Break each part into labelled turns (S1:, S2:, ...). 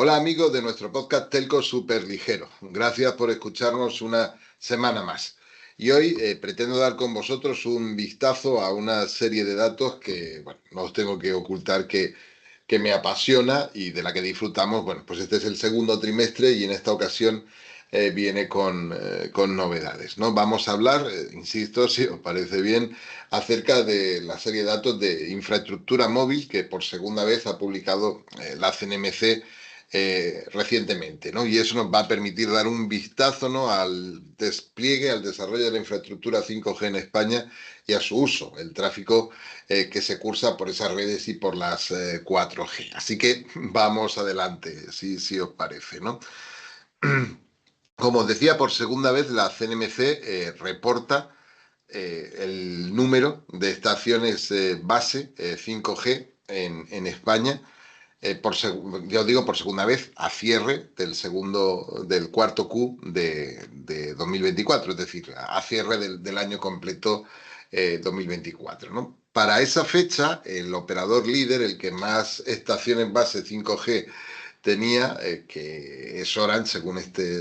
S1: Hola amigos de nuestro podcast Telco Superligero. Gracias por escucharnos una semana más. Y hoy pretendo dar con vosotros un vistazo a una serie de datos que, bueno, no os tengo que ocultar que me apasiona y de la que disfrutamos. Bueno, pues este es el segundo trimestre y en esta ocasión viene con novedades, ¿no? Vamos a hablar, insisto, si os parece bien, acerca de la serie de datos de infraestructura móvil que por segunda vez ha publicado la CNMC recientemente, ¿no? Y eso nos va a permitir dar un vistazo, ¿no?, al despliegue, al desarrollo de la infraestructura 5G en España y a su uso, el tráfico que se cursa por esas redes y por las 4G. Así que vamos adelante, si os parece, ¿no? Como os decía, por segunda vez la CNMC reporta el número de estaciones base 5G en España ya os digo, por segunda vez, a cierre del cuarto Q de 2024, es decir, a cierre del año completo 2024, ¿no? Para esa fecha, el operador líder, el que más estaciones base 5G tenía, que es Orange,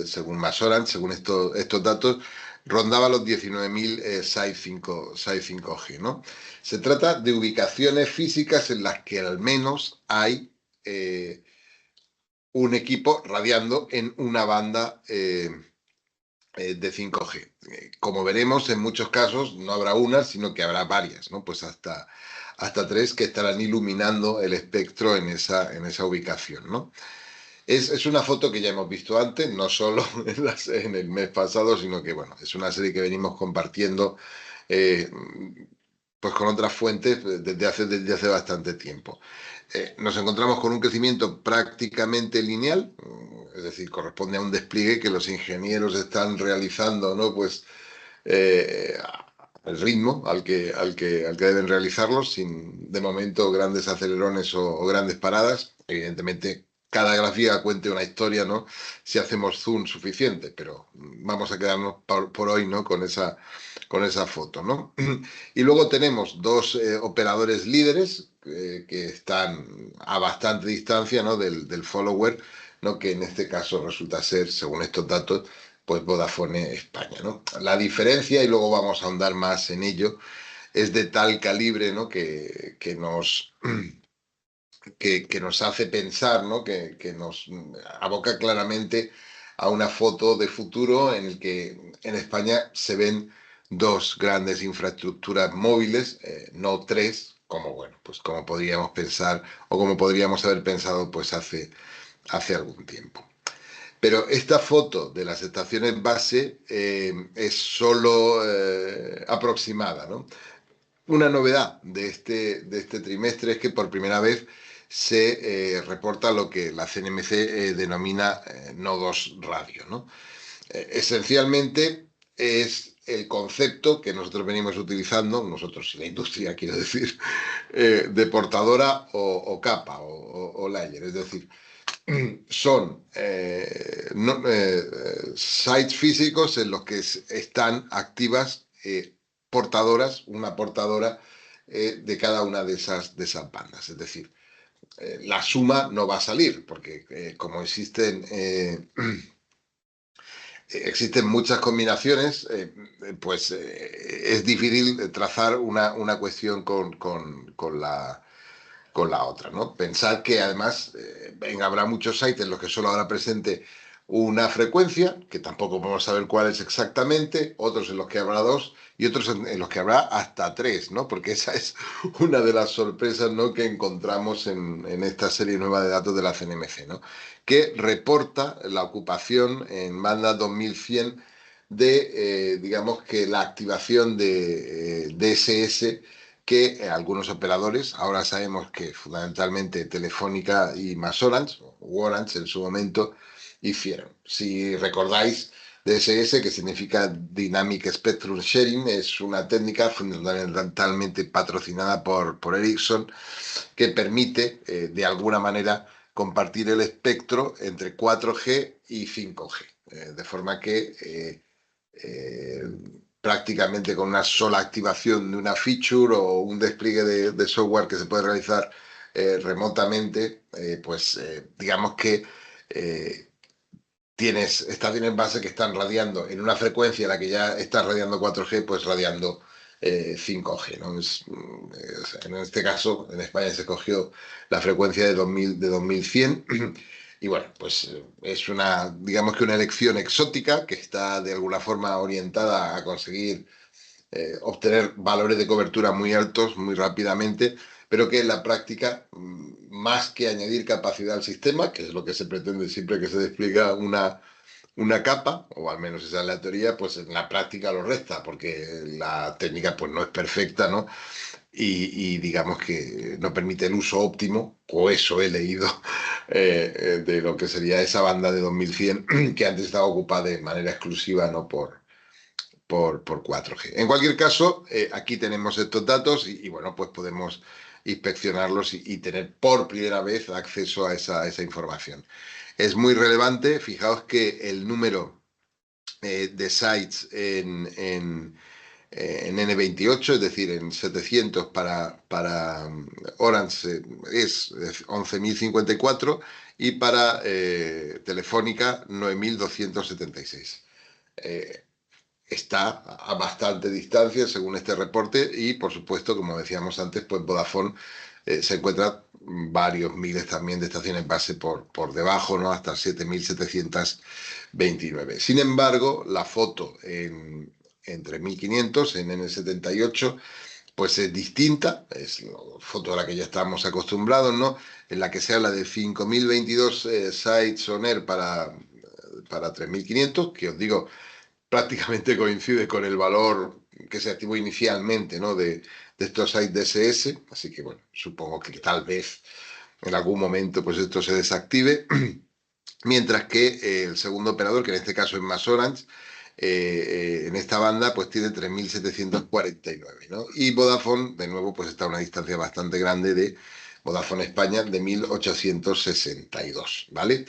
S1: según más Orange, según estos datos, rondaba los 19.000 sites 5G, ¿no? Se trata de ubicaciones físicas en las que al menos hay eh, un equipo radiando en una banda de 5G. Como veremos, en muchos casos no habrá una, sino que habrá varias, ¿no? Pues hasta tres que estarán iluminando el espectro en esa ubicación, ¿no? Es una foto que ya hemos visto antes, no solo en el mes pasado, sino que, bueno, es una serie que venimos compartiendo eh, pues con otras fuentes desde hace bastante tiempo. Nos encontramos con un crecimiento prácticamente lineal, es decir, corresponde a un despliegue que los ingenieros están realizando, ¿no? Pues eh, el ritmo al que deben realizarlo, sin de momento grandes acelerones o grandes paradas. Evidentemente, cada grafía cuente una historia, ¿no? Si hacemos zoom suficiente, pero vamos a quedarnos por hoy, ¿no?, con esa foto, ¿no? Y luego tenemos dos operadores líderes que están a bastante distancia, ¿no?, del follower, ¿no?, que en este caso resulta ser, según estos datos, pues Vodafone España, ¿no? La diferencia, y luego vamos a ahondar más en ello, es de tal calibre, ¿no?, que nos hace pensar, ¿no?, que nos aboca claramente a una foto de futuro en el que en España se ven dos grandes infraestructuras móviles, no tres, como, bueno, pues como podríamos pensar o como podríamos haber pensado pues hace algún tiempo. Pero esta foto de las estaciones base es solo aproximada, ¿no? Una novedad de este trimestre es que por primera vez se reporta lo que la CNMC denomina nodos radio, ¿no? Esencialmente es el concepto que nosotros venimos utilizando, nosotros y la industria, quiero decir, de portadora o capa o layer, es decir, son sites físicos en los que están activas portadoras, una portadora de cada una de esas bandas. Es decir, la suma no va a salir, porque como existen muchas combinaciones, pues es difícil trazar una cuestión con la otra, ¿no? Pensar que además habrá muchos sites en los que solo habrá presente una frecuencia, que tampoco podemos saber cuál es exactamente, otros en los que habrá dos y otros en los que habrá hasta tres, ¿no? Porque esa es una de las sorpresas, ¿no?, que encontramos en esta serie nueva de datos de la CNMC, ¿no?, que reporta la ocupación en banda 2100 digamos que la activación de DSS que algunos operadores, ahora sabemos que fundamentalmente Telefónica y más Orange, o Orange en su momento, hicieron. Si recordáis, DSS, que significa Dynamic Spectrum Sharing, es una técnica fundamentalmente patrocinada por Ericsson que permite, de alguna manera, compartir el espectro entre 4G y 5G, de forma que eh, prácticamente con una sola activación de una feature o un despliegue de software que se puede realizar remotamente, pues digamos que estaciones base que están radiando en una frecuencia en la que ya está radiando 4G, pues radiando 5G, ¿no? En este caso, en España se escogió la frecuencia de 2100 y bueno, pues es digamos que una elección exótica que está de alguna forma orientada a conseguir obtener valores de cobertura muy altos muy rápidamente, pero que en la práctica, más que añadir capacidad al sistema, que es lo que se pretende siempre que se despliega una capa, o al menos esa es la teoría, pues en la práctica lo resta, porque la técnica pues no es perfecta, ¿no? Y digamos que no permite el uso óptimo, o eso he leído, de lo que sería esa banda de 2100, que antes estaba ocupada de manera exclusiva, ¿no? Por 4G. En cualquier caso, aquí tenemos estos datos bueno, pues podemos inspeccionarlos y tener por primera vez acceso a esa información. Es muy relevante, fijaos que el número de sites en N28, es decir, en 700 para Orange es 11.054 y para Telefónica 9.276. Está a bastante distancia según este reporte y por supuesto, como decíamos antes, pues Vodafone se encuentra varios miles también de estaciones base por debajo, ¿no? Hasta 7.729. Sin embargo, la foto entre 1.500 en N78 pues es distinta, es la foto a la que ya estamos acostumbrados, ¿no? En la que se habla de 5.022 sites on air para 3.500, que os digo, prácticamente coincide con el valor que se activó inicialmente, ¿no? de estos sites DSS, así que bueno, supongo que tal vez en algún momento pues esto se desactive, mientras que el segundo operador, que en este caso es Más Orange, en esta banda pues tiene 3.749, ¿no? Y Vodafone, de nuevo, pues está a una distancia bastante grande de Vodafone España de 1.862, ¿vale?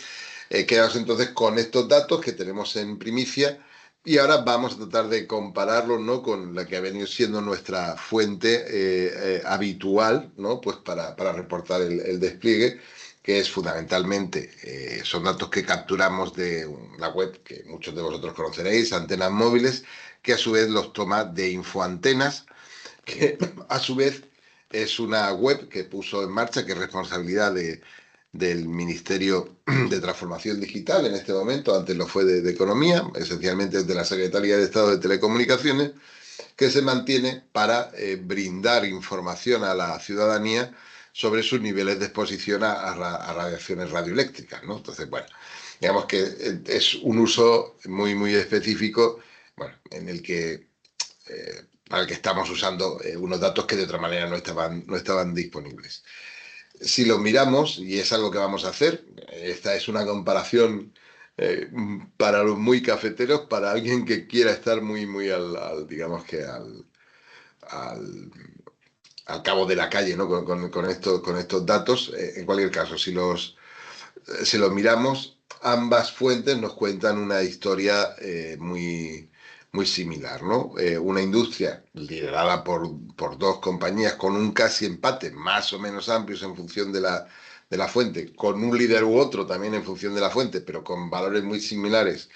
S1: Quedaos entonces con estos datos que tenemos en primicia y ahora vamos a tratar de compararlos, ¿no? Con la que ha venido siendo nuestra fuente habitual, ¿no? Pues para reportar el despliegue, que es fundamentalmente, son datos que capturamos de la web que muchos de vosotros conoceréis, Antenas Móviles, que a su vez los toma de Infoantenas, que a su vez es una web que puso en marcha, que es responsabilidad del Ministerio de Transformación Digital en este momento, antes lo fue de Economía, esencialmente es de la Secretaría de Estado de Telecomunicaciones, que se mantiene para brindar información a la ciudadanía sobre sus niveles de exposición a radiaciones radioeléctricas, ¿no? Entonces, bueno, digamos que es un uso muy, muy específico, bueno, para el que estamos usando unos datos que de otra manera no estaban disponibles. Si lo miramos, y es algo que vamos a hacer, esta es una comparación para los muy cafeteros, para alguien que quiera estar muy, muy digamos que al, al cabo de la calle, ¿no? Con estos datos. En cualquier caso, si los miramos, ambas fuentes nos cuentan una historia muy, muy similar, ¿no? Una industria liderada por dos compañías con un casi empate, más o menos amplios en función de la fuente, con un líder u otro también en función de la fuente, pero con valores muy similares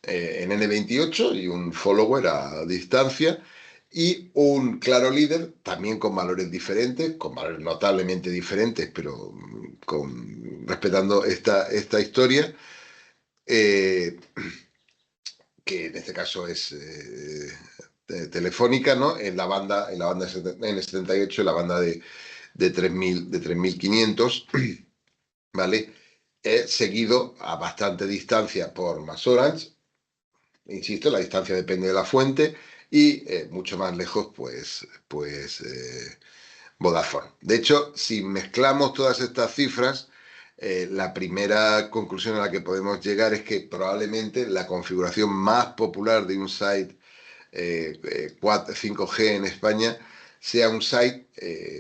S1: en N28 y un follower a distancia. Y un claro líder, también con valores diferentes, con valores notablemente diferentes, pero respetando esta historia, eh, que en este caso es Telefónica, ¿no? En la banda N78, en la banda de 3.500, ¿vale? Seguido a bastante distancia por Más Orange, insisto, la distancia depende de la fuente, y mucho más lejos, pues Vodafone. De hecho, si mezclamos todas estas cifras, la primera conclusión a la que podemos llegar es que probablemente la configuración más popular de un site 5G en España sea un site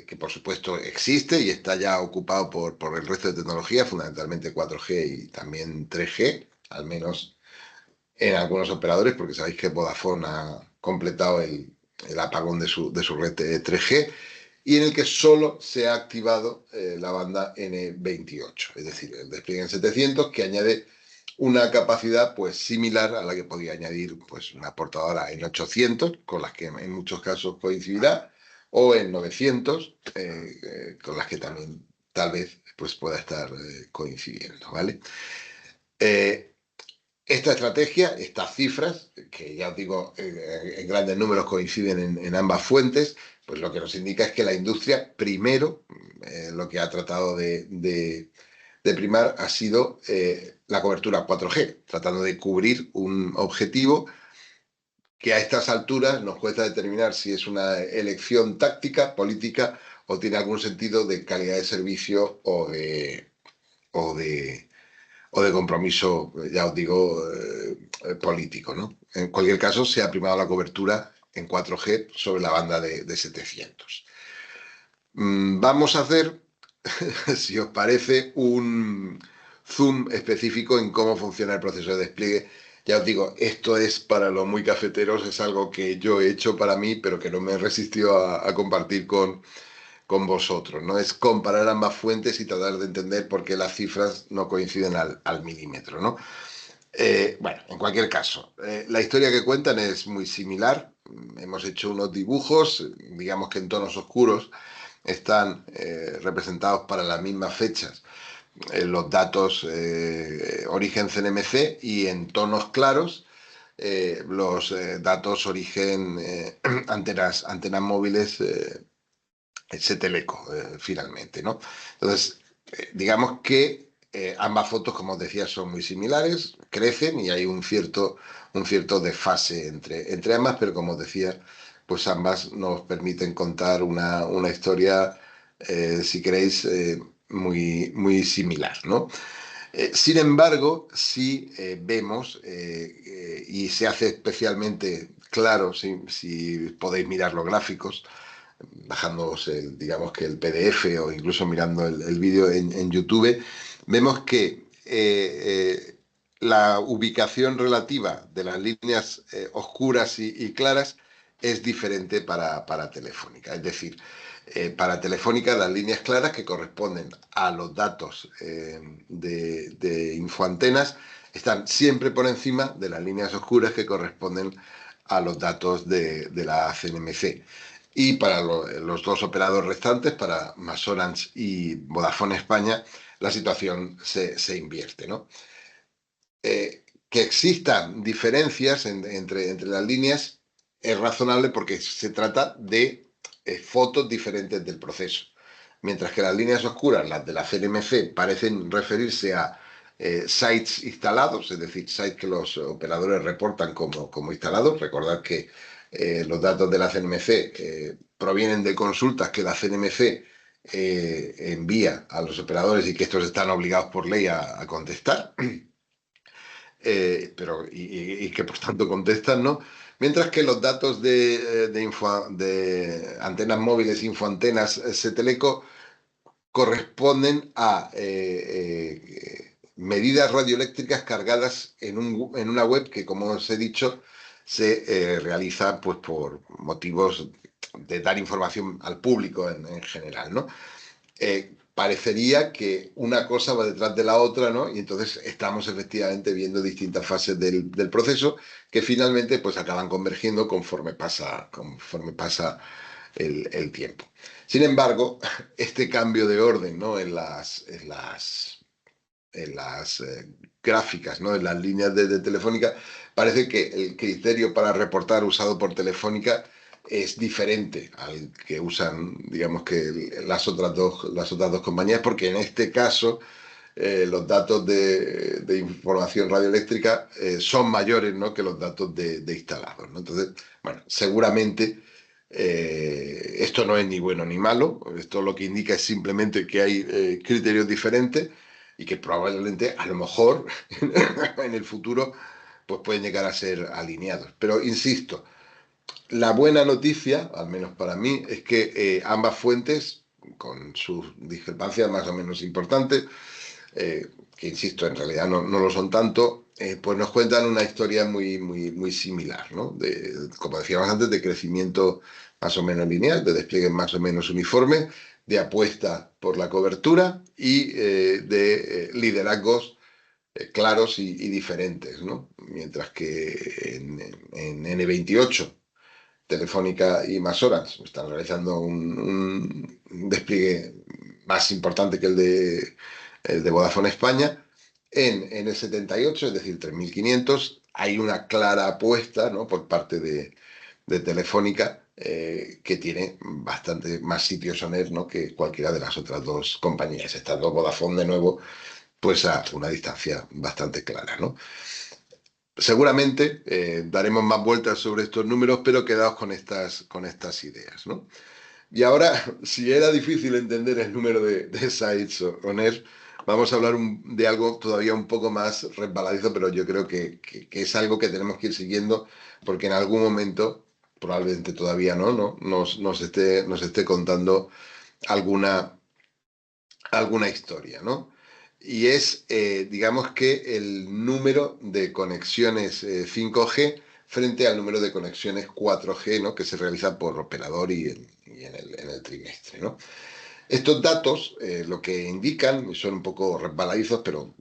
S1: que por supuesto existe y está ya ocupado por el resto de tecnologías, fundamentalmente 4G y también 3G, al menos en algunos operadores, porque sabéis que Vodafone ha completado el apagón de su red 3G. y en el que solo se ha activado la banda N28, es decir, el despliegue en 700 que añade una capacidad pues similar a la que podía añadir pues una portadora en 800, con las que en muchos casos coincidirá, o en 900, con las que también tal vez pues pueda estar coincidiendo, ¿vale? Eh, Esta estrategia, estas cifras, que ya os digo, en grandes números coinciden en ambas fuentes, pues lo que nos indica es que la industria, primero, lo que ha tratado de primar ha sido la cobertura 4G, tratando de cubrir un objetivo que a estas alturas nos cuesta determinar si es una elección táctica, política, o tiene algún sentido de calidad de servicio o de o de compromiso, ya os digo, político, ¿no? En cualquier caso, se ha primado la cobertura en 4G sobre la banda de 700. Vamos a hacer, si os parece, un zoom específico en cómo funciona el proceso de despliegue. Ya os digo, esto es para los muy cafeteros, es algo que yo he hecho para mí, pero que no me he resistido a compartir con vosotros, ¿no? Es comparar ambas fuentes y tratar de entender por qué las cifras no coinciden al milímetro, ¿no? Bueno, en cualquier caso, la historia que cuentan es muy similar. Hemos hecho unos dibujos, digamos que en tonos oscuros, están representados para las mismas fechas los datos origen CNMC y en tonos claros los datos origen antenas móviles Seteleco, finalmente, ¿no? Entonces, digamos que ambas fotos, como os decía, son muy similares, crecen y hay un cierto desfase entre ambas, pero como os decía, pues ambas nos permiten contar una historia, si queréis, muy similar, ¿no? Sin embargo, sí vemos, y se hace especialmente claro, si podéis mirar los gráficos, bajándoos digamos que el PDF o incluso mirando el vídeo en YouTube, vemos que la ubicación relativa de las líneas oscuras y claras es diferente para Telefónica. Es decir, para Telefónica las líneas claras que corresponden a los datos de infoantenas están siempre por encima de las líneas oscuras que corresponden a los datos de la CNMC. Y para los dos operadores restantes, para MasOrange y Vodafone España, la situación se invierte, ¿no? Que existan diferencias entre las líneas es razonable porque se trata de fotos diferentes del proceso. Mientras que las líneas oscuras, las de la CNMC, parecen referirse a sites instalados, es decir, sites que los operadores reportan como instalados. Recordad que los datos de la CNMC provienen de consultas que la CNMC envía a los operadores y que estos están obligados por ley a contestar. Y que por tanto contestan, ¿no? Mientras que los datos de antenas móviles, infoantenas, Seteleco, corresponden a medidas radioeléctricas cargadas en una web que, como os he dicho, se realiza pues, por motivos de dar información al público en general, ¿no? Parecería que una cosa va detrás de la otra, ¿no? Y entonces estamos efectivamente viendo distintas fases del proceso que finalmente pues acaban convergiendo conforme pasa el tiempo. Sin embargo, este cambio de orden, ¿no? En las gráficas, ¿no? En las líneas de Telefónica, parece que el criterio para reportar usado por Telefónica es diferente al que usan, digamos que las otras dos compañías, porque en este caso los datos de información radioeléctrica son mayores, ¿no? Que los datos de instalados, ¿no? Entonces, bueno, seguramente esto no es ni bueno ni malo, esto lo que indica es simplemente que hay criterios diferentes y que probablemente, a lo mejor, en el futuro, pues pueden llegar a ser alineados. Pero insisto, la buena noticia, al menos para mí, es que ambas fuentes, con sus discrepancias más o menos importantes, que insisto, en realidad no lo son tanto, pues nos cuentan una historia muy similar, ¿no? Como decíamos antes, de crecimiento más o menos lineal, de despliegue más o menos uniforme, de apuesta por la cobertura y de liderazgos claros y diferentes, ¿no? Mientras que en N28 Telefónica y más horas están realizando un despliegue más importante que el de Vodafone España. En el 78, es decir, 3.500, hay una clara apuesta, ¿no?, por parte de Telefónica, que tiene bastante más sitios on air, ¿no?, que cualquiera de las otras dos compañías. Estando Vodafone de nuevo, pues a una distancia bastante clara, ¿no? Seguramente daremos más vueltas sobre estos números, pero quedaos con estas ideas, ¿no? Y ahora, si era difícil entender el número de sites on air, vamos a hablar de algo todavía un poco más resbaladizo, pero yo creo que es algo que tenemos que ir siguiendo, porque en algún momento, probablemente todavía no, nos esté contando alguna, alguna historia, ¿no? Y es, digamos que el número de conexiones 5G frente al número de conexiones 4G, ¿no?, que se realiza por operador y en el trimestre, ¿no? Estos datos lo que indican, son un poco resbaladizos, pero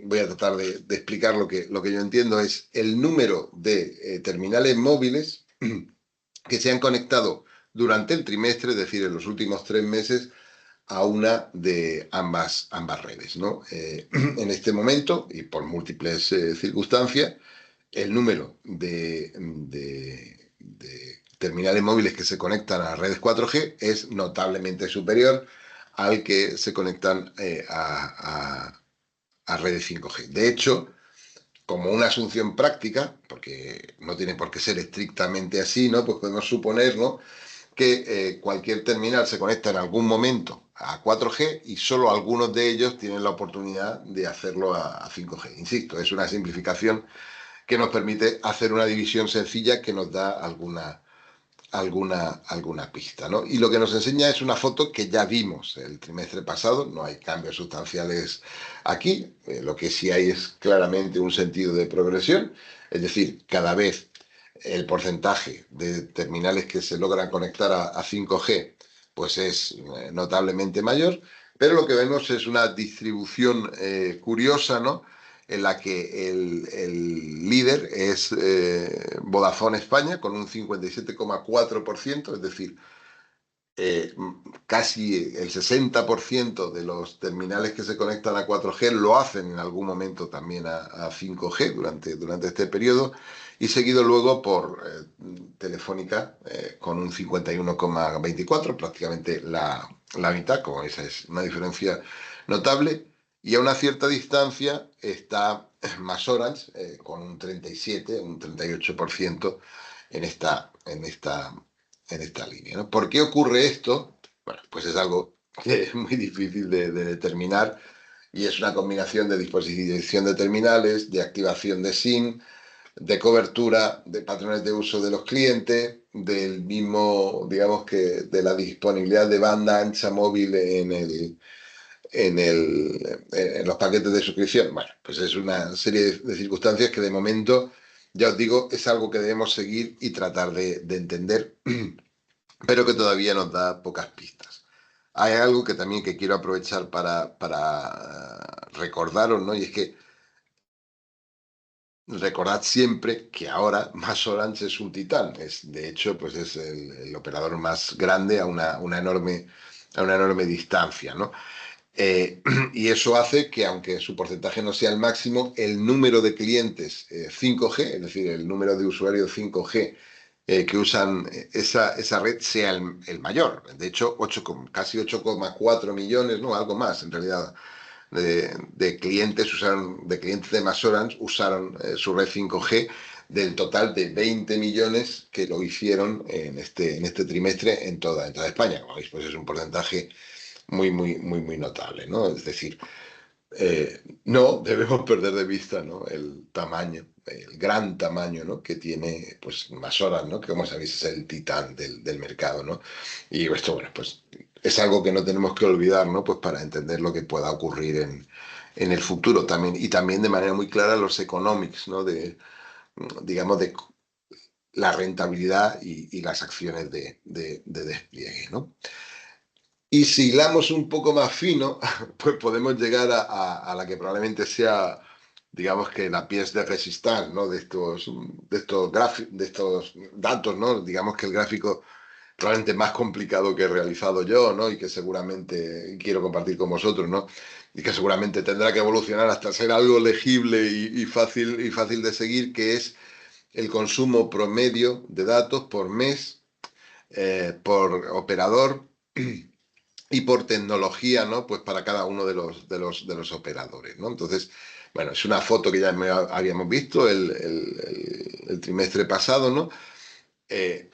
S1: voy a tratar de explicar lo que yo entiendo, es el número de terminales móviles que se han conectado durante el trimestre, es decir, en los últimos 3 meses, a una de ambas redes, ¿no? En este momento, y por múltiples circunstancias, el número de terminales móviles que se conectan a redes 4G es notablemente superior al que se conectan a redes 5G. De hecho, como una asunción práctica, porque no tiene por qué ser estrictamente así, ¿no?, pues podemos suponer, ¿no?, que cualquier terminal se conecta en algún momento a 4G y solo algunos de ellos tienen la oportunidad de hacerlo a 5G. Insisto, es una simplificación que nos permite hacer una división sencilla que nos da alguna pista, ¿no? Y lo que nos enseña es una foto que ya vimos el trimestre pasado, no hay cambios sustanciales aquí, lo que sí hay es claramente un sentido de progresión, es decir, cada vez el porcentaje de terminales que se logran conectar a 5G pues es notablemente mayor, pero lo que vemos es una distribución curiosa, ¿no?, en la que el líder es Vodafone España con un 57,4%, es decir, casi el 60% de los terminales que se conectan a 4G lo hacen en algún momento también a 5G durante este periodo, y seguido luego por Telefónica con un 51,24%, prácticamente la mitad, como esa es una diferencia notable, y a una cierta distancia está más Orange con un 37, un 38% en esta línea, ¿no? ¿Por qué ocurre esto? Bueno, pues es algo que es muy difícil de determinar, y es una combinación de disposición de terminales, de activación de SIM, de cobertura, de patrones de uso de los clientes, del mismo, digamos que de la disponibilidad de banda ancha móvil en los paquetes de suscripción. Bueno, pues es una serie de circunstancias que de momento, ya os digo, es algo que debemos seguir y tratar de entender, pero que todavía nos da pocas pistas. Hay algo que también que quiero aprovechar para recordaros, ¿no? Y es que recordad siempre que ahora Más Orange es un titán. De hecho, pues es el operador más grande a una enorme distancia, ¿no? Y eso hace que, aunque su porcentaje no sea el máximo, el número de clientes 5G, es decir, el número de usuarios 5G que usan esa red sea el mayor. De hecho, casi 8,4 millones, no, algo más en realidad, de clientes de Más Orange usaron su red 5G, del total de 20 millones que lo hicieron en este trimestre en toda España. Como veis, pues es un porcentaje muy notable, ¿no? Es decir, no debemos perder de vista, ¿no?, el tamaño, el gran tamaño, ¿no?, que tiene pues Más Horas, ¿no?, que, como sabéis, es el titán del mercado, ¿no? Y esto, bueno, pues es algo que no tenemos que olvidar, ¿no?, pues para entender lo que pueda ocurrir en el futuro también, y también de manera muy clara los economics, ¿no? Digamos, de la rentabilidad y las acciones de despliegue, ¿no? Y si hilamos un poco más fino, pues podemos llegar a la que probablemente sea, digamos que la pièce de résistance, ¿no? De estos datos, ¿no? Digamos que el gráfico probablemente más complicado que he realizado yo, ¿no? Y que seguramente quiero compartir con vosotros, ¿no? Y que seguramente tendrá que evolucionar hasta ser algo legible y fácil de seguir, que es el consumo promedio de datos por mes, por operador y por tecnología, ¿no? Pues para cada uno de los operadores, ¿no? Entonces, bueno, es una foto que ya habíamos visto el trimestre pasado, ¿no? Eh,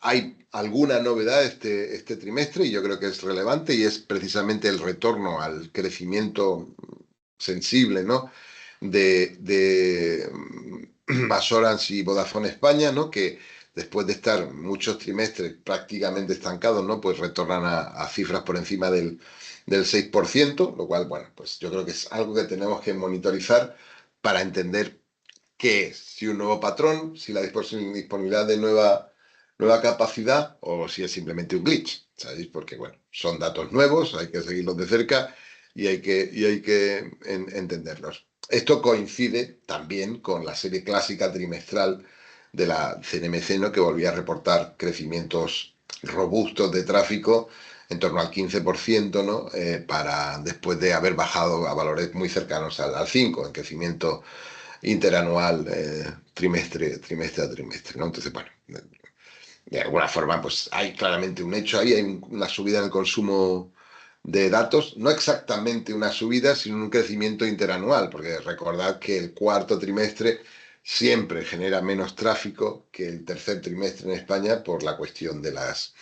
S1: Hay alguna novedad este trimestre y yo creo que es relevante y es precisamente el retorno al crecimiento sensible, ¿no? de Masorans y Vodafone España, ¿no? Que después de estar muchos trimestres prácticamente estancados, ¿no? Pues retornan a cifras por encima del 6%, lo cual, bueno, pues yo creo que es algo que tenemos que monitorizar para entender qué es, si un nuevo patrón, si la disponibilidad de nueva capacidad o si es simplemente un glitch, ¿sabéis? Porque, bueno, son datos nuevos, hay que seguirlos de cerca y hay que entenderlos. Esto coincide también con la serie clásica trimestral de la CNMC, ¿no? Que volvía a reportar crecimientos robustos de tráfico en torno al 15%, ¿no? Para después de haber bajado a valores muy cercanos al 5% en crecimiento interanual, trimestre a trimestre, ¿no? Entonces, bueno, de alguna forma, pues hay claramente un hecho ahí, hay una subida en el consumo de datos, no exactamente una subida, sino un crecimiento interanual, porque recordad que el cuarto trimestre siempre genera menos tráfico que el tercer trimestre en España por la cuestión de las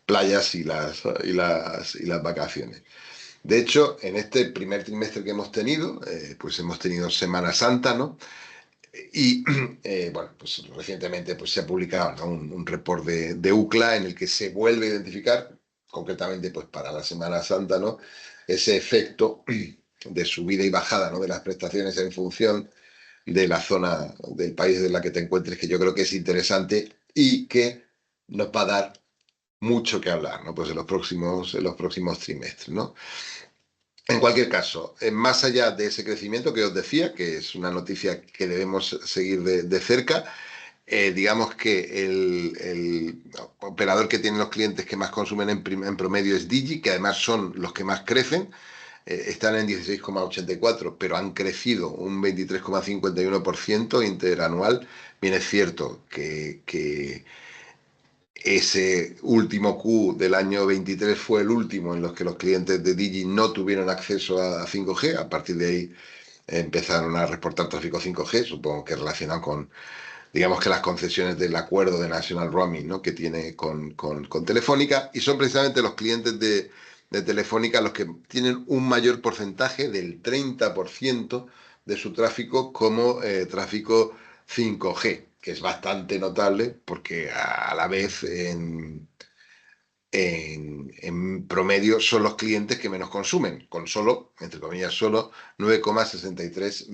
S1: playas y las vacaciones. De hecho, en este primer trimestre que hemos tenido, pues hemos tenido Semana Santa, ¿no? Y bueno, pues recientemente pues, se ha publicado, ¿no? un report de UCLA en el que se vuelve a identificar, concretamente pues para la Semana Santa, ¿no? Ese efecto de subida y bajada, ¿no? De las prestaciones en función de la zona del país en la que te encuentres, que yo creo que es interesante y que nos va a dar mucho que hablar, ¿no? Pues en los próximos trimestres, ¿no? En cualquier caso, más allá de ese crecimiento que os decía, que es una noticia que debemos seguir de cerca, digamos que el operador que tiene los clientes que más consumen en promedio es Digi, que además son los que más crecen, están en 16,84, pero han crecido un 23,51% interanual. Bien es cierto que ese último Q del año 23 fue el último en los que los clientes de Digi no tuvieron acceso a 5G. A partir de ahí empezaron a reportar tráfico 5G, supongo que relacionado con, digamos que las concesiones del acuerdo de National Roaming, ¿no? Que tiene con Telefónica, y son precisamente los clientes de Telefónica los que tienen un mayor porcentaje del 30% de su tráfico como tráfico 5G, que es bastante notable porque a la vez en promedio son los clientes que menos consumen, con solo, entre comillas, solo 9,63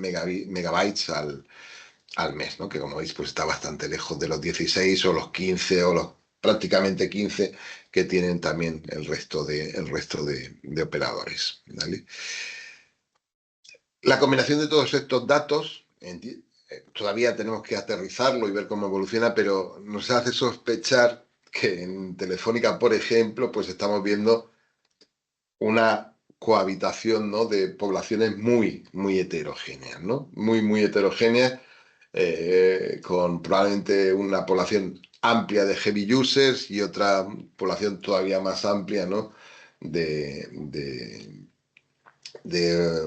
S1: megabytes al mes, ¿no? Que como veis, pues está bastante lejos de los 16 o los 15 o los prácticamente 15 que tienen también el resto de operadores, ¿vale? La combinación de todos estos datos, todavía tenemos que aterrizarlo y ver cómo evoluciona, pero nos hace sospechar que en Telefónica, por ejemplo, pues estamos viendo una cohabitación, ¿no? De poblaciones muy, muy heterogéneas, ¿no? Muy, muy heterogéneas, con probablemente una población amplia de heavy users y otra población todavía más amplia, ¿no? De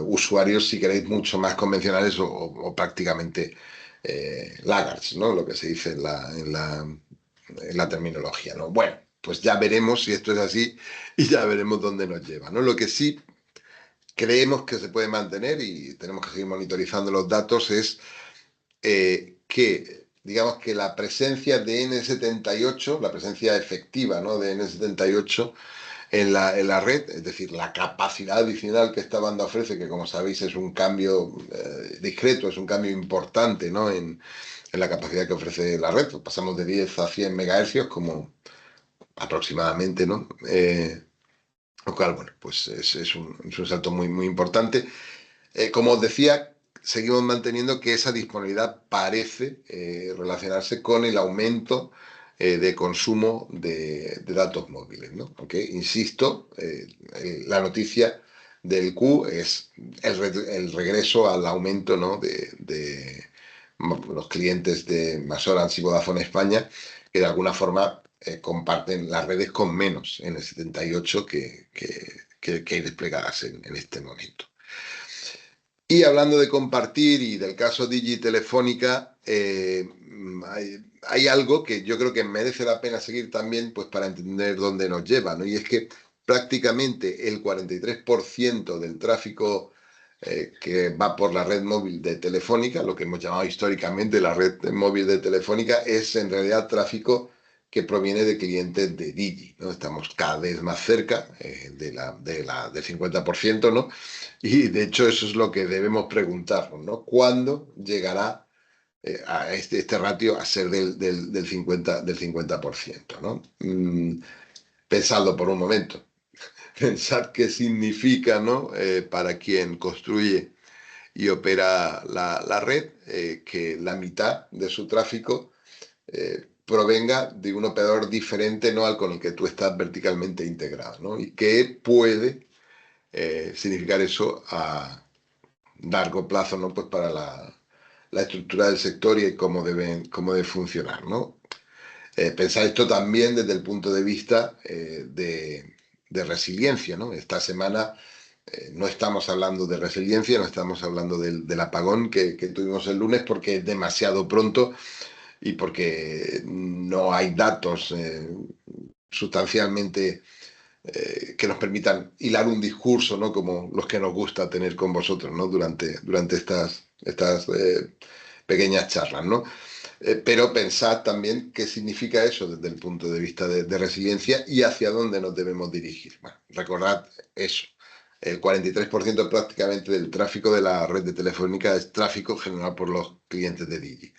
S1: usuarios, si queréis, mucho más convencionales o prácticamente laggards, ¿no? Lo que se dice en la terminología, ¿no? Bueno, pues ya veremos si esto es así y ya veremos dónde nos lleva, ¿no? Lo que sí creemos que se puede mantener y tenemos que seguir monitorizando los datos es que, digamos que la presencia de N78, la presencia efectiva, ¿no? De N78 en la red, es decir, la capacidad adicional que esta banda ofrece, que como sabéis es un cambio discreto, es un cambio importante, ¿no? En la capacidad que ofrece la red. Pues pasamos de 10 a 100 megahercios como aproximadamente, ¿no? Lo cual, bueno, pues es un salto muy, muy importante. Como os decía, seguimos manteniendo que esa disponibilidad parece relacionarse con el aumento de consumo de datos móviles, ¿no? Aunque, insisto, la noticia del Q es el regreso al aumento, ¿no? de los clientes de MasOrange y Vodafone España, que de alguna forma comparten las redes con menos en el 78 que hay desplegadas en este momento. Y hablando de compartir y del caso Digi Telefónica, hay algo que yo creo que merece la pena seguir también, pues para entender dónde nos lleva, ¿no? Y es que prácticamente el 43% del tráfico que va por la red móvil de Telefónica, lo que hemos llamado históricamente la red móvil de Telefónica, es en realidad tráfico que proviene de clientes de Digi, ¿no? Estamos cada vez más cerca del 50%, ¿no? Y de hecho eso es lo que debemos preguntarnos, ¿no? ¿Cuándo llegará a este ratio a ser del 50%, ¿no? Pensadlo por un momento. Pensad qué significa, ¿no? Para quien construye y opera la red, que la mitad de su tráfico provenga de un operador diferente, ¿no? Al con el que tú estás verticalmente integrado, ¿no? Y qué puede significar eso a largo plazo, ¿no? Pues para la estructura del sector y cómo debe funcionar, ¿no? Pensar esto también desde el punto de vista de resiliencia, ¿no? Esta semana no estamos hablando de resiliencia, no estamos hablando del apagón que tuvimos el lunes porque es demasiado pronto y porque no hay datos sustancialmente que nos permitan hilar un discurso, ¿no? Como los que nos gusta tener con vosotros, ¿no? Durante estas pequeñas charlas, ¿no? Pero pensad también qué significa eso desde el punto de vista de resiliencia y hacia dónde nos debemos dirigir. Bueno, recordad eso. El 43% prácticamente del tráfico de la red de telefónica es tráfico generado por los clientes de Digi.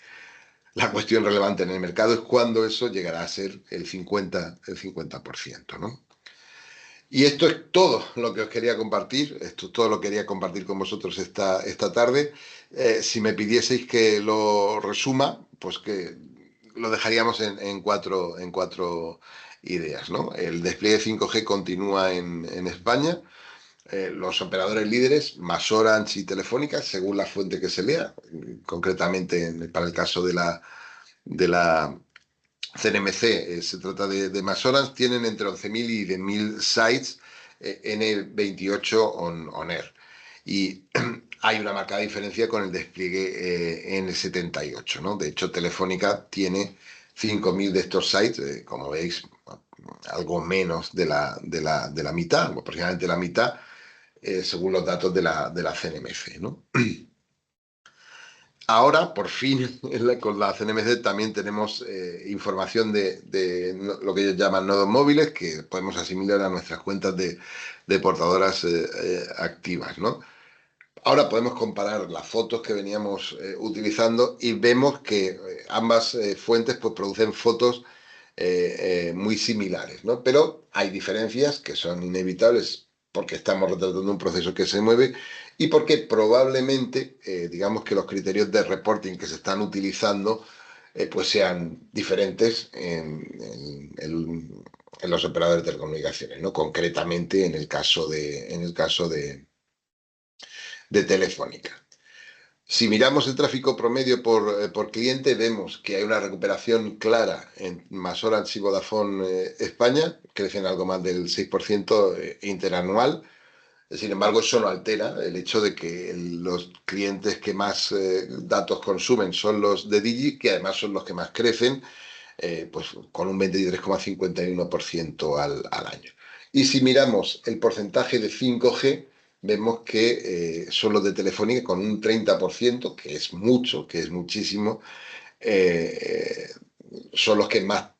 S1: La cuestión relevante en el mercado es cuándo eso llegará a ser el 50%, ¿no? Y esto es todo lo que os quería compartir. Esto es todo lo que quería compartir con vosotros esta tarde. Si me pidieseis que lo resuma, pues que lo dejaríamos en cuatro ideas, ¿no? El despliegue 5G continúa en España. Los operadores líderes, más Orange y Telefónica, según la fuente que se lea, concretamente para el caso de la CNMC, se trata de más horas, tienen entre 11.000 y 10.000 sites N28 on air. Y hay una marcada diferencia con el despliegue N78, ¿no? De hecho, Telefónica tiene 5.000 de estos sites, como veis, algo menos de la mitad, aproximadamente la mitad, según los datos de la CNMC, ¿no? Ahora, por fin, con la CNMC también tenemos información de lo que ellos llaman nodos móviles, que podemos asimilar a nuestras cuentas de portadoras activas, ¿no? Ahora podemos comparar las fotos que veníamos utilizando y vemos que ambas fuentes pues, producen fotos muy similares, ¿no? Pero hay diferencias que son inevitables porque estamos retratando un proceso que se mueve y porque probablemente, digamos que los criterios de reporting que se están utilizando pues sean diferentes en los operadores de telecomunicaciones, ¿no? Concretamente en el caso de Telefónica. Si miramos el tráfico promedio por cliente, vemos que hay una recuperación clara en más Orange y Vodafone España, crecen algo más del 6% interanual. Sin embargo, eso no altera el hecho de que los clientes que más datos consumen son los de Digi, que además son los que más crecen, pues con un 23,51% al año. Y si miramos el porcentaje de 5G, vemos que son los de Telefónica con un 30%, que es mucho, que es muchísimo, son los que más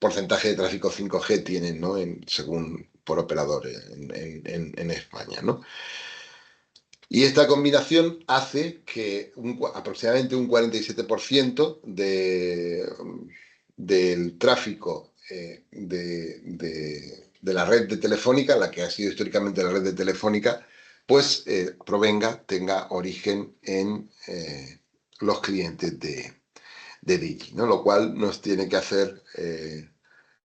S1: porcentaje de tráfico 5G tienen, ¿no? Según por operador en España, ¿no? Y esta combinación hace que aproximadamente un 47% del tráfico de la red de Telefónica, la que ha sido históricamente la red de Telefónica, pues tenga origen en los clientes de Digi, ¿no? Lo cual nos tiene que hacer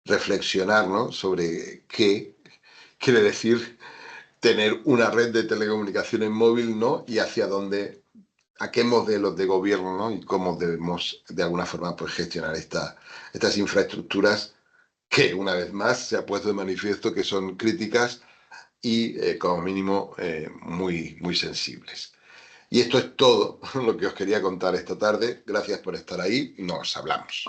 S1: reflexionar, ¿no?, sobre qué quiere decir tener una red de telecomunicaciones móvil, ¿no? Y hacia dónde, a qué modelos de gobierno, ¿no? Y cómo debemos, de alguna forma, pues gestionar estas infraestructuras que, una vez más, se ha puesto de manifiesto que son críticas y, como mínimo, muy, muy sensibles. Y esto es todo lo que os quería contar esta tarde. Gracias por estar ahí. Nos hablamos.